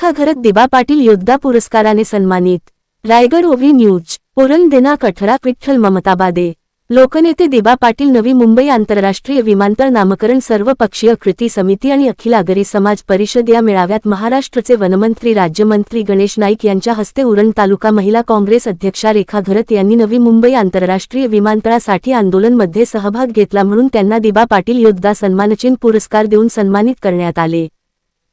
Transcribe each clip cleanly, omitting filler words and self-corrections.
रेखा घरत दिबा पाटील योद्धा पुरस्काराने सन्मानित। रायगड ओवी न्यूज। पुरण दिनांक 18 विठ्ठल ममताबादे। लोकनेते दिबा पाटील नवी मुंबई आंतरराष्ट्रीय विमानतळ नामकरण सर्वपक्षीय कृती समिती आणि अखिल आगरी समाज परिषद या मेळाव्यात महाराष्ट्राचे वनमंत्री राज्यमंत्री गणेश नाईक यांच्या हस्ते उरण तालुका महिला काँग्रेस अध्यक्षा रेखा घरत यांनी नवी मुंबई आंतरराष्ट्रीय विमानतळासाठी आंदोलनमध्ये सहभाग घेतला म्हणून त्यांना दिबा पाटील योद्धा सन्मानचिन्ह पुरस्कार देऊन सन्मानित करण्यात आले।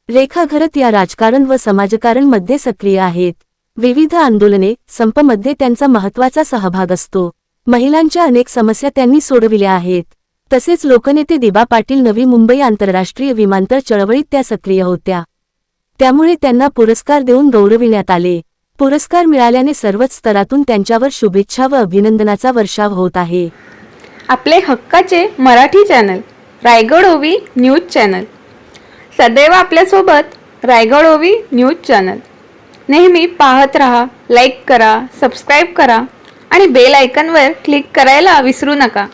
रेखा घरत या राजकारण व समाजकारण मध्ये सक्रिय आहेत। विविध आंदोलने संपमध्ये त्यांचा महत्त्वाचा सहभाग असतो। महिलांच्या अनेक समस्या त्यांनी सोडविल्या आहेत। तसेच लोकनेते दिबा पाटील नवी मुंबई आंतरराष्ट्रीय विमानतळ चळवळीत त्या सक्रिय होत्या। त्यामुळे त्यांना पुरस्कार देऊन गौरविण्यात आले। पुरस्कार मिळाल्याने सर्वच स्तरातून त्यांच्यावर शुभेच्छा व अभिनंदनाचा वर्षाव होत आहे। आपले हक्काचे मराठी चॅनल रायगड ओवी न्यूज चॅनल सदैव आपल्यासोबत। रायगड ओवी न्यूज चॅनल नेहमी पाहत रहा, लाईक करा, सबस्क्राईब करा आणि बेल आयकॉनवर क्लिक करायला विसरू नका।